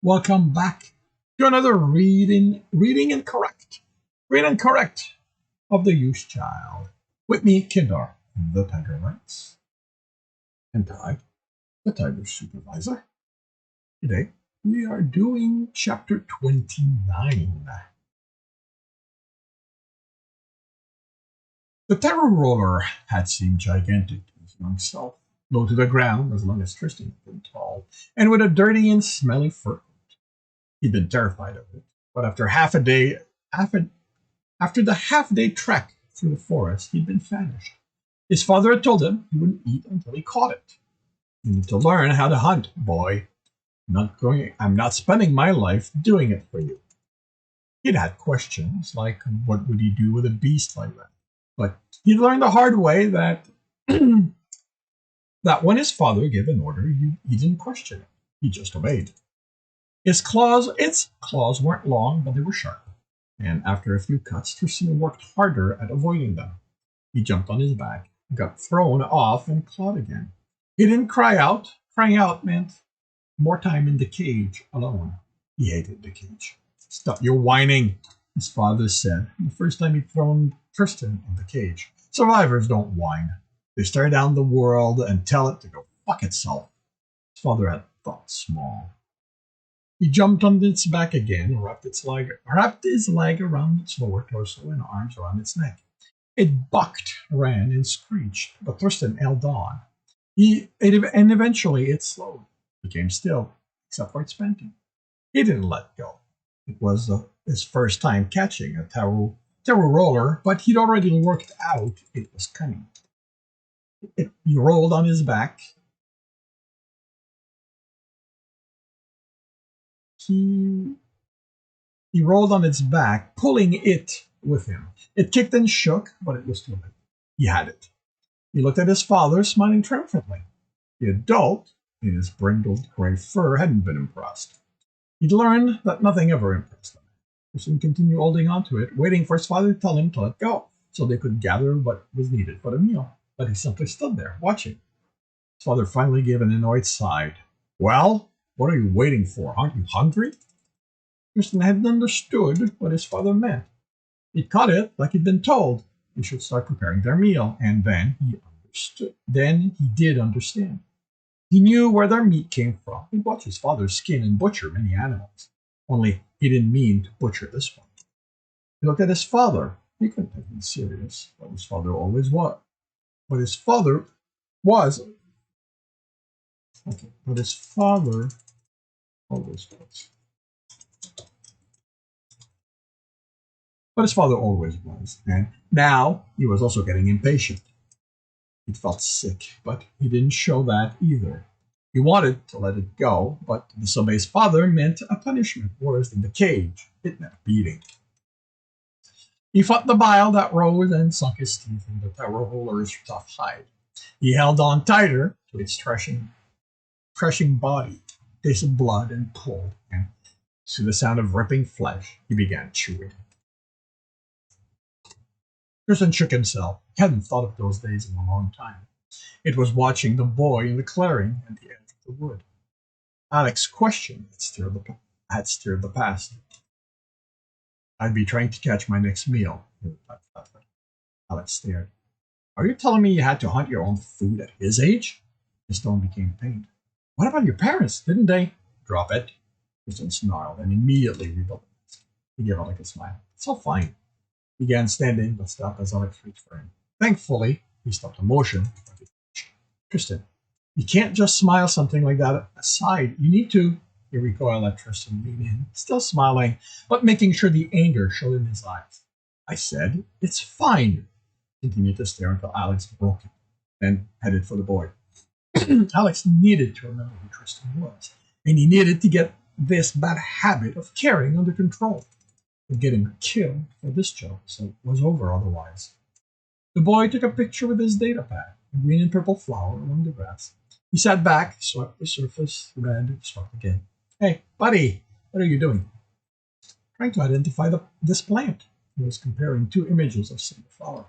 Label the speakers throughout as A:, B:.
A: Welcome back to another reading and correct of the Youth Child. With me, Kindar, the Tiger Knights, and Ty, the Tiger Supervisor. Today, we are doing chapter 29. The terror roller had seemed gigantic to his young self, low to the ground as long as Tristan had been tall, and with a dirty and smelly fur. He'd been terrified of it, but after the half-day trek through the forest, he'd been famished. His father had told him he wouldn't eat until he caught it. You need to learn how to hunt, boy. I'm not spending my life doing it for you. He'd had questions like what would he do with a beast like that? But he learned the hard way that that when his father gave an order, he didn't question it. He just obeyed. Its claws weren't long, but they were sharp. And after a few cuts, Tristan worked harder at avoiding them. He jumped on his back, got thrown off, and clawed again. He didn't cry out. Crying out meant more time in the cage alone. He hated the cage. Stop your whining, his father said the first time he'd thrown Tristan in the cage. Survivors don't whine. They stare down the world and tell it to go fuck itself. His father had thought small. He jumped on its back again, wrapped his leg around its lower torso and arms around its neck. It bucked, ran, and screeched, but Tristan held on. And eventually it slowed, became still, except for its panting. He didn't let go. It was his first time catching a terror roller, but he'd already worked out it was coming. He rolled on his back. He rolled on its back, pulling it with him. It kicked and shook, but it was too late. He had it. He looked at his father, smiling triumphantly. The adult, in his brindled gray fur, hadn't been impressed. He'd learned that nothing ever impressed him. Tristan continued holding on to it, waiting for his father to tell him to let go, so they could gather what was needed for the meal. But he simply stood there, watching. His father finally gave an annoyed sigh. Well, what are you waiting for? Aren't you hungry? Tristan hadn't understood what his father meant. He'd caught it like he'd been told. He should start preparing their meal, and then he understood. Then he did understand. He knew where their meat came from. He'd watched his father skin and butcher many animals. Only he didn't mean to butcher this one. He looked at his father. He couldn't have been serious, but his father always was. But his father was. Okay, but his father always was. But his father always was, and now he was also getting impatient. He felt sick, but he didn't show that either. He wanted to let it go, but to disobey his father meant a punishment worse than the cage. It meant a beating. He fought the bile that rose and sunk his teeth in the terror roller's tough hide. He held on tighter to its crushing body, tasted blood and pulled, and to the sound of ripping flesh, he began chewing. Tristan shook himself. He hadn't thought of those days in a long time. It was watching the boy in the clearing at the edge of the wood. Alex's question had stirred the past. I'd be trying to catch my next meal, he replied flatly. Alex stared. Are you telling me you had to hunt your own food at his age? His tone became pained. What about your parents? Didn't they? Drop it. Tristan snarled and immediately rebuilt it. He gave Alex a smile. It's all fine. He began standing, but stopped as Alex reached for him. Thankfully, he stopped the motion. Tristan, you can't just smile something like that aside. You need to. He recoiled at Tristan, leaned in, still smiling, but making sure the anger showed in his eyes. I said, it's fine. Continued to stare until Alex broke him, then headed for the boy. Alex needed to remember who Tristan was, and he needed to get this bad habit of caring under control. But getting killed for this job was over otherwise. The boy took a picture with his data pad, a green and purple flower along the grass. He sat back, swept the surface, read, swept again. Hey, buddy, what are you doing? Trying to identify this plant. He was comparing two images of single flower.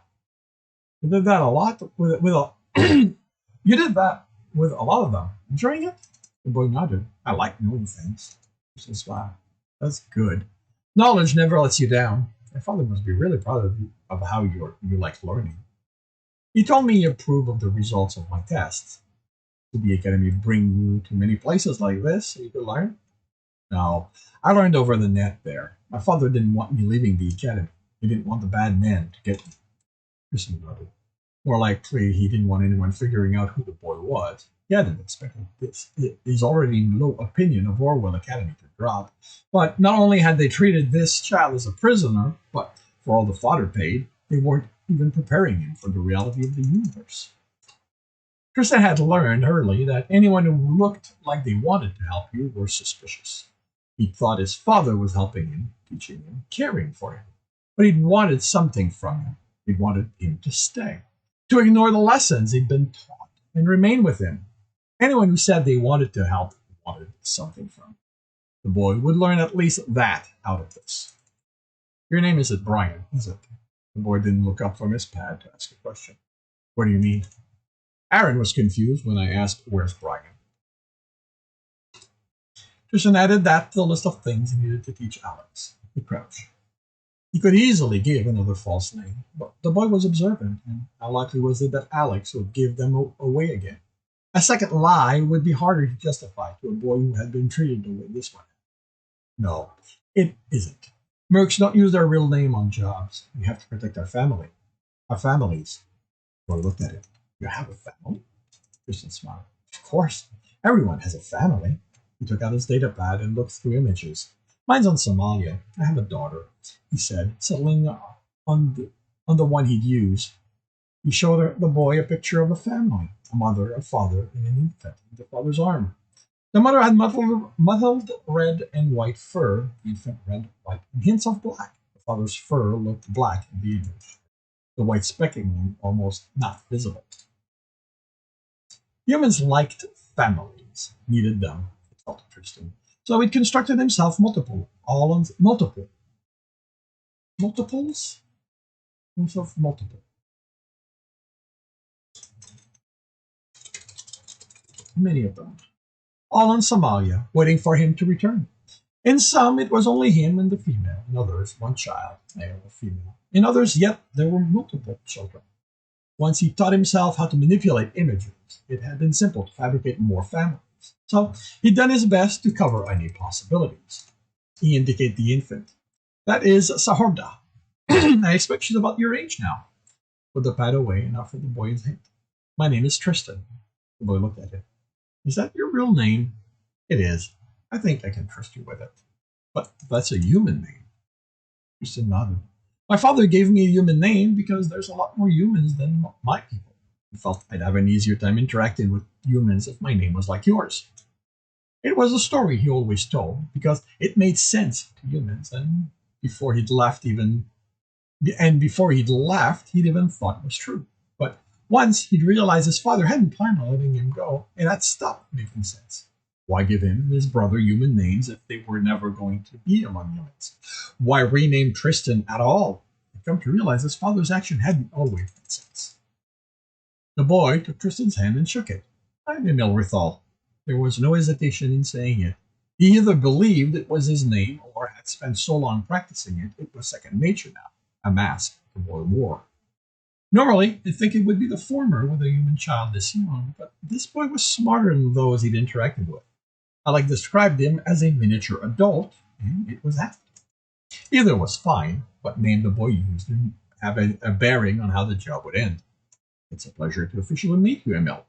A: You did that a lot you did that with a lot of them. Enjoying it? The boy nodded. I like knowing things. Tristan smiled. That's good. Knowledge never lets you down. My father must be really proud of you, of how you like learning. He told me he approved of the results of my tests. Did the academy bring you to many places like this so you could learn? No, I learned over the net there. My father didn't want me leaving the academy. He didn't want the bad men to get me. Tristan nodded. More likely, he didn't want anyone figuring out who the boy was. He hadn't expected this. His already low opinion of Orwell Academy to drop. But not only had they treated this child as a prisoner, but for all the fodder paid, they weren't even preparing him for the reality of the universe. Tristan had learned early that anyone who looked like they wanted to help you were suspicious. He thought his father was helping him, teaching him, caring for him. But he'd wanted something from him. He'd wanted him to stay, to ignore the lessons he'd been taught, and remain with him. Anyone who said they wanted to help wanted something from him. The boy would learn at least that out of this. Your name isn't Brian, is it? The boy didn't look up from his pad to ask a question. What do you mean? Aaron was confused when I asked, where's Brian? Tristan added that to the list of things he needed to teach Alex. He crouched. He could easily give another false name, but the boy was observant, and how likely was it that Alex would give them away again? A second lie would be harder to justify to a boy who had been treated the way this one. No, it isn't. Mercs don't use their real name on jobs. We have to protect our family. Our families. The boy looked at it. You have a family? Tristan smiled. Of course. Everyone has a family. He took out his data pad and looked through images. Mine's on Somalia. I have a daughter, he said, settling on the one he'd use. He showed the boy a picture of a family, a mother, a father, and an infant in the father's arm. The mother had mottled red and white fur, the infant red, white, and hints of black. The father's fur looked black in the image, the white specking almost not visible. Humans liked families, needed them, it felt interesting. So he'd constructed himself multiple. Multiples? Himself multiple. Many of them. All in Somalia, waiting for him to return. In some, it was only him and the female. In others, one child, male or female. In others, yet, there were multiple children. Once he taught himself how to manipulate images, it had been simple to fabricate more families. So he'd done his best to cover any possibilities. He indicated the infant. That is Sahorda. I expect she's about your age now. Put the pad away and offered the boy his hint. My name is Tristan. The boy looked at it. Is that your real name? It is. I think I can trust you with it. But that's a human name. Tristan nodded. My father gave me a human name because there's a lot more humans than my people. I felt I'd have an easier time interacting with humans if my name was like yours. It was a story he always told because it made sense to humans, and before he'd left, he'd even thought it was true. But once he'd realized his father hadn't planned on letting him go, and that stopped making sense. Why give him and his brother human names if they were never going to be among humans? Why rename Tristan at all? He'd come to realize his father's action hadn't always made sense. The boy took Tristan's hand and shook it. I'm Emil Rithal. There was no hesitation in saying it. He either believed it was his name or had spent so long practicing it, it was second nature now, a mask the boy wore. Normally, I'd think it would be the former with a human child this young, but this boy was smarter than those he'd interacted with. Alec described him as a miniature adult, and it was that. Either was fine, but name the boy used didn't have a bearing on how the job would end. It's a pleasure to officially meet you, Emil.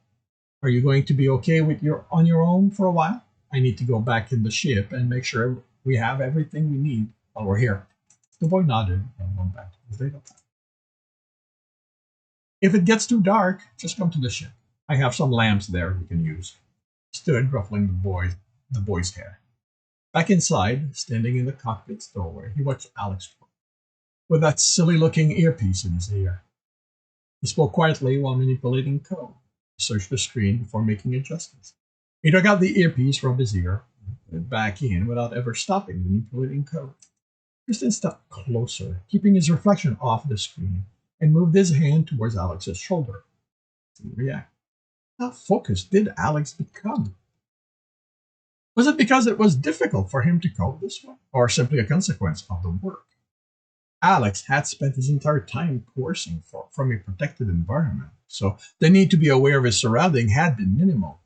A: Are you going to be okay on your own for a while? I need to go back in the ship and make sure we have everything we need while we're here. The boy nodded and went back to his data pad. If it gets too dark, just come to the ship. I have some lamps there you can use. He stood ruffling the boy's hair. Back inside, standing in the cockpit's doorway, he watched Alex work, with that silly-looking earpiece in his ear. He spoke quietly while manipulating code. He searched the screen before making adjustments. He took out the earpiece from his ear and put it back in without ever stopping manipulating code. Tristan stepped closer, keeping his reflection off the screen, and moved his hand towards Alex's shoulder. He didn't react. How focused did Alex become? Was it because it was difficult for him to cope this way, or simply a consequence of the work? Alex had spent his entire time coursing from a protected environment, so the need to be aware of his surrounding had been minimal.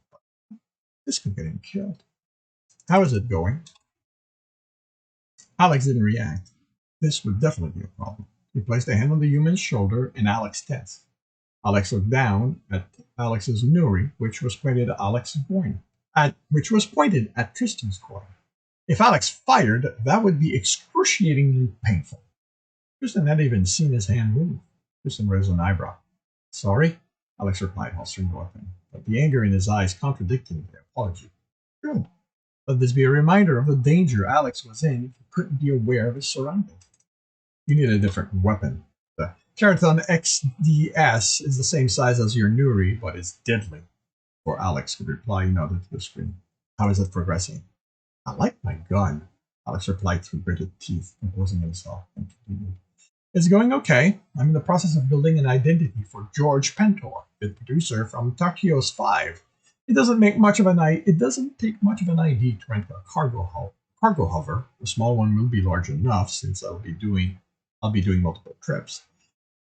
A: This could get him killed. How is it going? Alex didn't react. This would definitely be a problem. He placed a hand on the human's shoulder, and Alex tensed. Alex looked down at Alex's nuri, which was pointed at Alex's groin, which was pointed at Tristan's groin. If Alex fired, that would be excruciatingly painful. Tristan hadn't even seen his hand move. Tristan raised an eyebrow. Sorry, Alex replied, holstering the weapon, but the anger in his eyes contradicted the apology. Good. Let this be a reminder of the danger Alex was in if he couldn't be aware of his surroundings. You need a different weapon. The Keraton XDS is the same size as your Nuri, but it's deadly. Before Alex could reply, he nodded to the screen. How is it progressing? I like my gun, Alex replied through gritted teeth, composing himself, and continued. It's going okay. I'm in the process of building an identity for George Pentor, the producer from Tokyo's 5. It doesn't take much of an ID to rent a cargo hover. The small one will be large enough since I'll be doing multiple trips.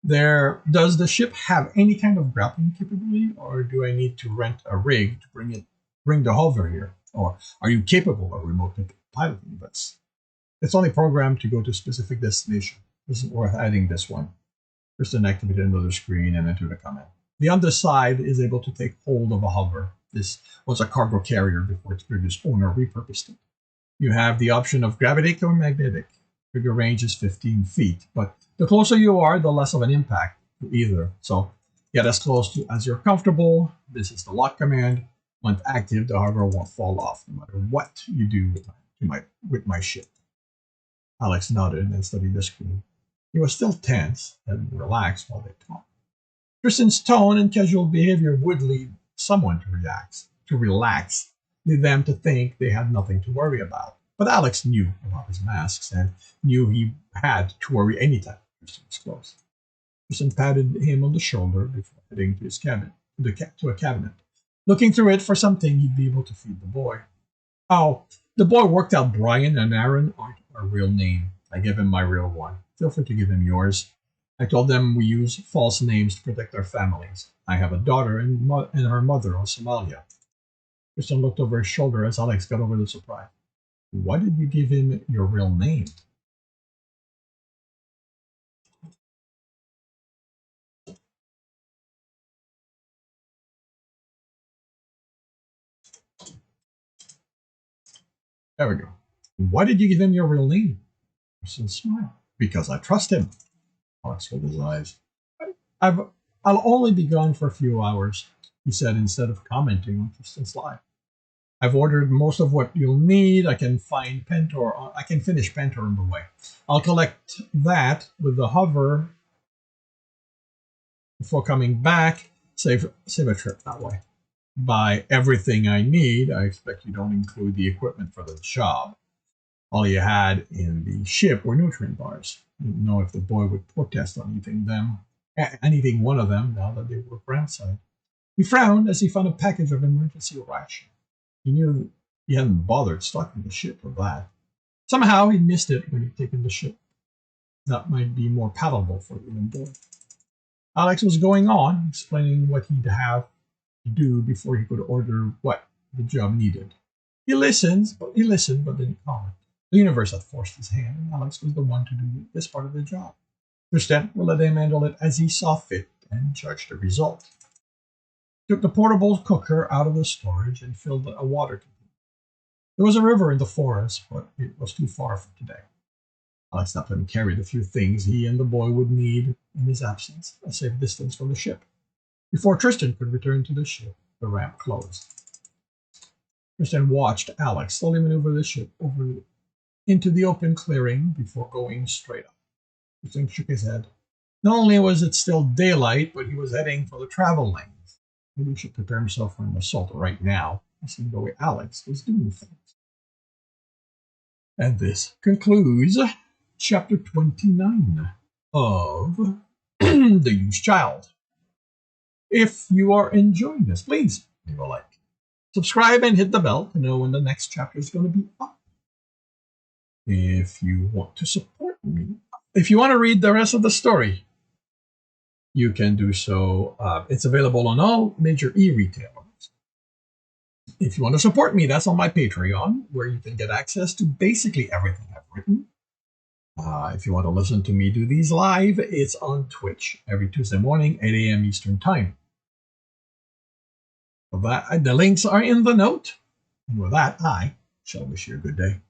A: Does the ship have any kind of grappling capability, or do I need to rent a rig to bring the hover here? Or are you capable of remote piloting this? It's only programmed to go to a specific destination. This is worth adding this one. Tristan activated another screen and entered a comment. The underside is able to take hold of a hover. This was a cargo carrier before its previous owner repurposed it. You have the option of gravitatic or magnetic. Trigger range is 15 feet, but the closer you are, the less of an impact to either. So get as close as you're comfortable. This is the lock command. Once active, the hover won't fall off no matter what you do with my ship. Alex nodded and studied the screen. He was still tense and relaxed while they talked. Tristan's tone and casual behavior would lead someone to relax, lead them to think they had nothing to worry about. But Alex knew about his masks and knew he had to worry anytime Tristan was close. Tristan patted him on the shoulder before heading to his cabinet, to a cabinet, looking through it for something he'd be able to feed the boy. Oh, the boy worked out Brian and Aaron aren't our real name. I gave him my real one. Feel free to give him yours. I told them we use false names to protect our families. I have a daughter and her mother in Somalia. Tristan looked over his shoulder as Alex got over the surprise. Why did you give him your real name? There we go. Why did you give him your real name? Tristan smiled. Because I trust him. Alex rolled his eyes. I'll only be gone for a few hours, he said instead of commenting on Tristan's lie. I've ordered most of what you'll need. I can finish Pentor on the way. I'll collect that with the hover before coming back. Save a trip that way. Buy everything I need. I expect you don't include the equipment for the job. All you had in the ship were nutrient bars. Didn't know if the boy would protest on anything one of them now that they were groundside. He frowned as he found a package of emergency ration. He knew he hadn't bothered stocking the ship for that. Somehow he missed it when he'd taken the ship. That might be more palatable for you and boy. Alex was going on, explaining what he'd have to do before he could order what the job needed. He listened, but didn't comment. The universe had forced his hand, and Alex was the one to do this part of the job. Tristan will let him handle it as he saw fit and judge the result. He took the portable cooker out of the storage and filled a water container. There was a river in the forest, but it was too far for today. Alex helped him carry the few things he and the boy would need in his absence, a safe distance from the ship. Before Tristan could return to the ship, the ramp closed. Tristan watched Alex slowly maneuver the ship into the open clearing before going straight up. Tristan shook his head. Not only was it still daylight, but he was heading for the travel lanes. Maybe he should prepare himself for an assault right now, seeing the way Alex was doing things. And this concludes chapter 29 of The Used Child. If you are enjoying this, please leave a like. Subscribe and hit the bell to know when the next chapter is going to be up. If you want to support me, if you want to read the rest of the story, you can do so. It's available on all major e-retailers. If you want to support me, that's on my Patreon, where you can get access to basically everything I've written. If you want to listen to me do these live, it's on Twitch every Tuesday morning, 8 a.m. Eastern Time. The links are in the note. And with that, I shall wish you a good day.